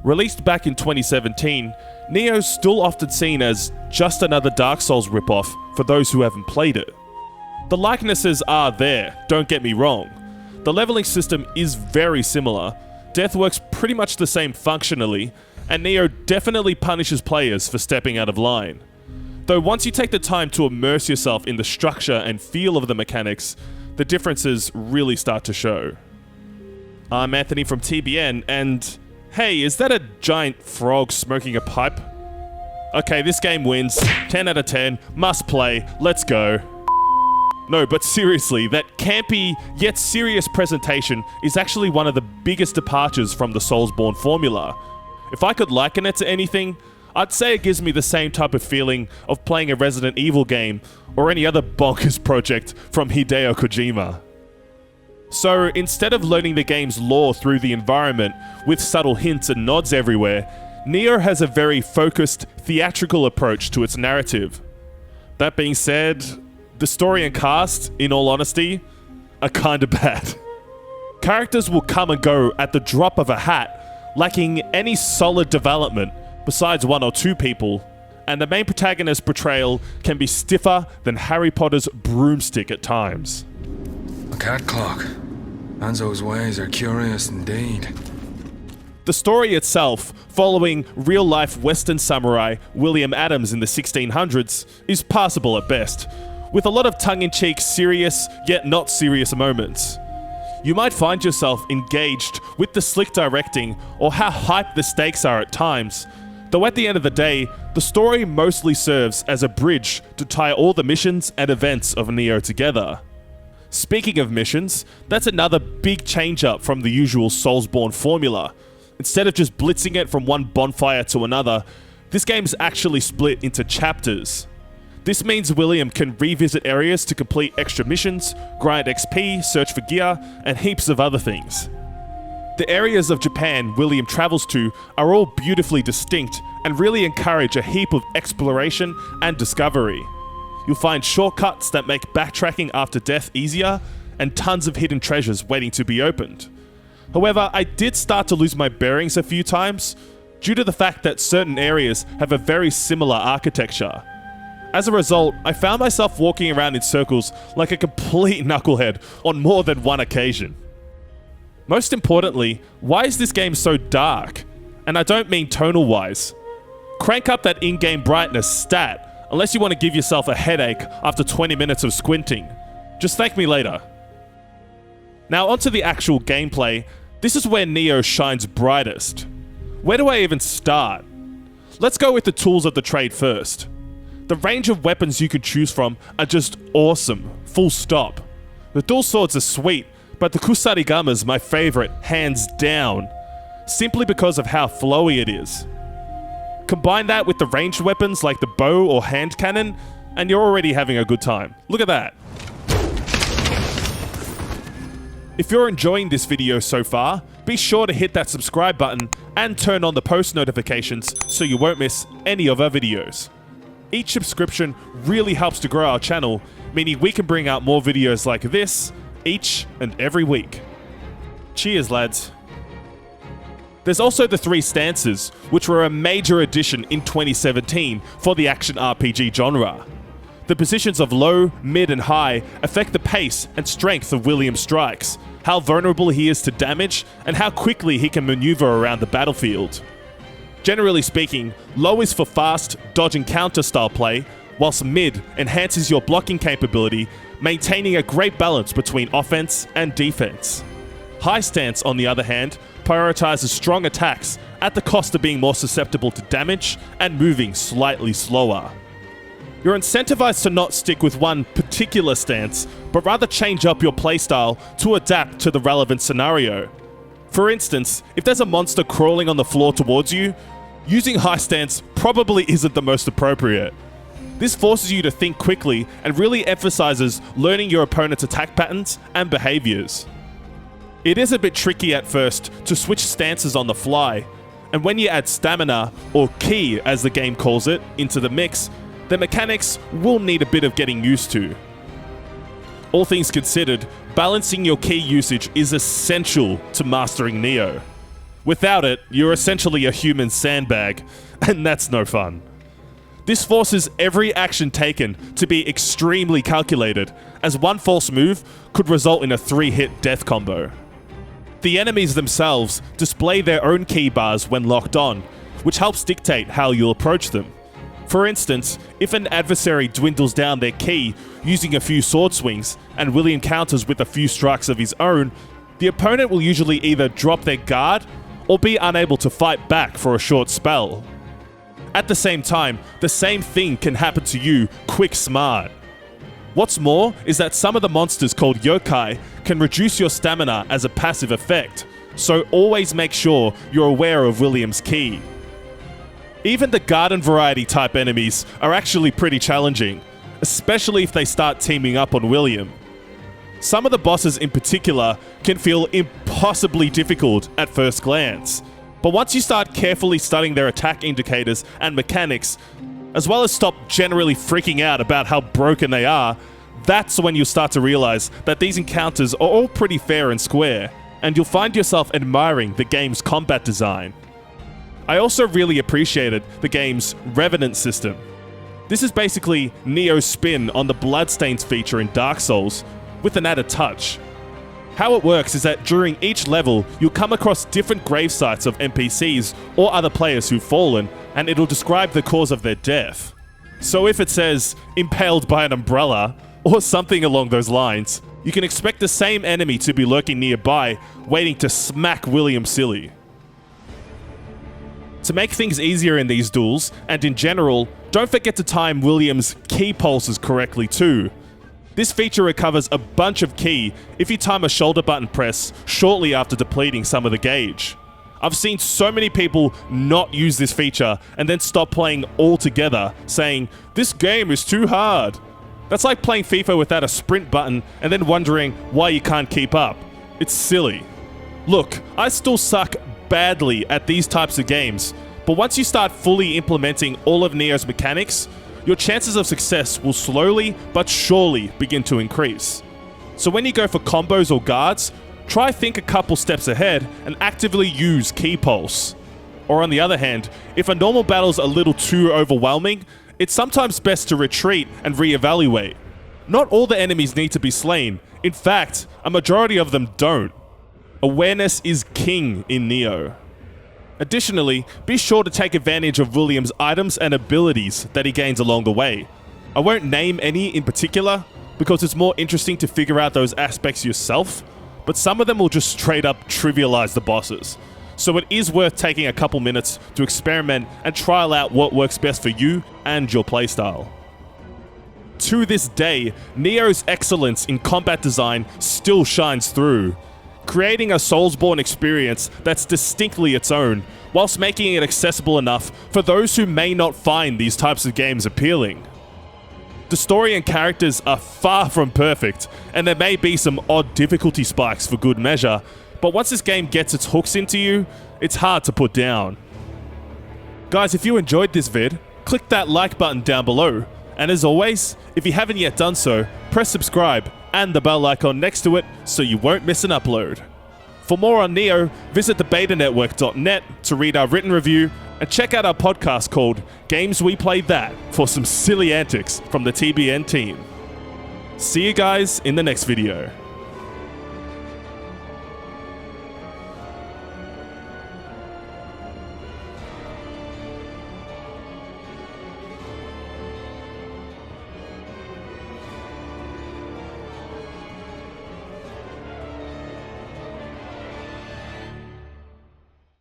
Released back in 2017, Nioh's still often seen as just another Dark Souls ripoff for those who haven't played it. The likenesses are there, don't get me wrong. The leveling system is very similar, death works pretty much the same functionally, and Nioh definitely punishes players for stepping out of line. Though once you take the time to immerse yourself in the structure and feel of the mechanics, the differences really start to show. I'm Anthony from TBN, and hey, is that a giant frog smoking a pipe? Okay, this game wins. 10 out of 10, must play, let's go. No, but seriously, that campy yet serious presentation is actually one of the biggest departures from the Soulsborne formula. If I could liken it to anything, I'd say it gives me the same type of feeling of playing a Resident Evil game or any other bonkers project from Hideo Kojima. So instead of learning the game's lore through the environment with subtle hints and nods everywhere, Nioh has a very focused, theatrical approach to its narrative. That being said, the story and cast, in all honesty, are kinda bad. Characters will come and go at the drop of a hat, lacking any solid development besides one or two people, and the main protagonist's portrayal can be stiffer than Harry Potter's broomstick at times. A cat clock. Hanzo's ways are curious indeed. The story itself, following real-life Western samurai William Adams in the 1600s, is passable at best, with a lot of tongue-in-cheek serious yet not serious moments. You might find yourself engaged with the slick directing or how hyped the stakes are at times, though at the end of the day, the story mostly serves as a bridge to tie all the missions and events of Nioh together. Speaking of missions, that's another big change up from the usual Soulsborne formula. Instead of just blitzing it from one bonfire to another, this game's actually split into chapters. This means William can revisit areas to complete extra missions, grind XP, search for gear, and heaps of other things. The areas of Japan William travels to are all beautifully distinct and really encourage a heap of exploration and discovery. You'll find shortcuts that make backtracking after death easier, and tons of hidden treasures waiting to be opened. However, I did start to lose my bearings a few times, due to the fact that certain areas have a very similar architecture. As a result, I found myself walking around in circles like a complete knucklehead on more than one occasion. Most importantly, why is this game so dark? And I don't mean tonal wise. Crank up that in-game brightness stat, unless you want to give yourself a headache after 20 minutes of squinting. Just thank me later. Now onto the actual gameplay. This is where Nioh shines brightest. Where do I even start? Let's go with the tools of the trade first. The range of weapons you can choose from are just awesome, full stop. The dual swords are sweet, but the Kusarigama's my favorite, hands down, simply because of how flowy it is. Combine that with the ranged weapons like the bow or hand cannon, and you're already having a good time. Look at that. If you're enjoying this video so far, be sure to hit that subscribe button and turn on the post notifications so you won't miss any of our videos. Each subscription really helps to grow our channel, meaning we can bring out more videos like this each and every week. Cheers, lads. There's also the 3 stances, which were a major addition in 2017 for the action RPG genre. The positions of low, mid, and high affect the pace and strength of William's strikes, how vulnerable he is to damage, and how quickly he can maneuver around the battlefield. Generally speaking, low is for fast, dodge and counter style play, whilst mid enhances your blocking capability, maintaining a great balance between offense and defense. High stance, on the other hand, prioritizes strong attacks at the cost of being more susceptible to damage and moving slightly slower. You're incentivized to not stick with one particular stance, but rather change up your playstyle to adapt to the relevant scenario. For instance, if there's a monster crawling on the floor towards you, using high stance probably isn't the most appropriate. This forces you to think quickly and really emphasizes learning your opponent's attack patterns and behaviors. It is a bit tricky at first to switch stances on the fly, and when you add stamina, or ki as the game calls it, into the mix, the mechanics will need a bit of getting used to. All things considered, balancing your ki usage is essential to mastering Nioh. Without it, you're essentially a human sandbag, and that's no fun. This forces every action taken to be extremely calculated, as one false move could result in a 3-hit death combo. The enemies themselves display their own key bars when locked on, which helps dictate how you'll approach them. For instance, if an adversary dwindles down their key using a few sword swings, and William counters with a few strikes of his own, the opponent will usually either drop their guard or be unable to fight back for a short spell. At the same time, the same thing can happen to you quick smart. What's more is that some of the monsters called yokai can reduce your stamina as a passive effect, so always make sure you're aware of William's key. Even the garden variety type enemies are actually pretty challenging, especially if they start teaming up on William. Some of the bosses in particular can feel impossibly difficult at first glance, but once you start carefully studying their attack indicators and mechanics, as well as stop generally freaking out about how broken they are, that's when you'll start to realize that these encounters are all pretty fair and square, and you'll find yourself admiring the game's combat design. I also really appreciated the game's Revenant system. This is basically Neo's spin on the Bloodstains feature in Dark Souls, with an added touch. How it works is that during each level, you'll come across different grave sites of NPCs or other players who've fallen, and it'll describe the cause of their death. So if it says, impaled by an umbrella, or something along those lines, you can expect the same enemy to be lurking nearby, waiting to smack William silly. To make things easier in these duels, and in general, don't forget to time William's key pulses correctly too. This feature recovers a bunch of ki if you time a shoulder button press shortly after depleting some of the gauge. I've seen so many people not use this feature and then stop playing altogether, saying, "This game is too hard." That's like playing FIFA without a sprint button and then wondering why you can't keep up. It's silly. Look, I still suck badly at these types of games, but once you start fully implementing all of Neo's mechanics, your chances of success will slowly but surely begin to increase. So when you go for combos or guards, try think a couple steps ahead and actively use Key Pulse. Or on the other hand, if a normal battle's a little too overwhelming, it's sometimes best to retreat and reevaluate. Not all the enemies need to be slain. In fact, a majority of them don't. Awareness is king in Neo. Additionally, be sure to take advantage of William's items and abilities that he gains along the way. I won't name any in particular, because it's more interesting to figure out those aspects yourself, but some of them will just straight up trivialize the bosses. So it is worth taking a couple minutes to experiment and trial out what works best for you and your playstyle. To this day, Neo's excellence in combat design still shines through, creating a Soulsborne experience that's distinctly its own, whilst making it accessible enough for those who may not find these types of games appealing. The story and characters are far from perfect, and there may be some odd difficulty spikes for good measure, but once this game gets its hooks into you, it's hard to put down. Guys, if you enjoyed this vid, click that like button down below, and as always, if you haven't yet done so, press subscribe and the bell icon next to it so you won't miss an upload. For more on Neo, visit thebetanetwork.net to read our written review and check out our podcast called Games We Played That for some silly antics from the TBN team. See you guys in the next video.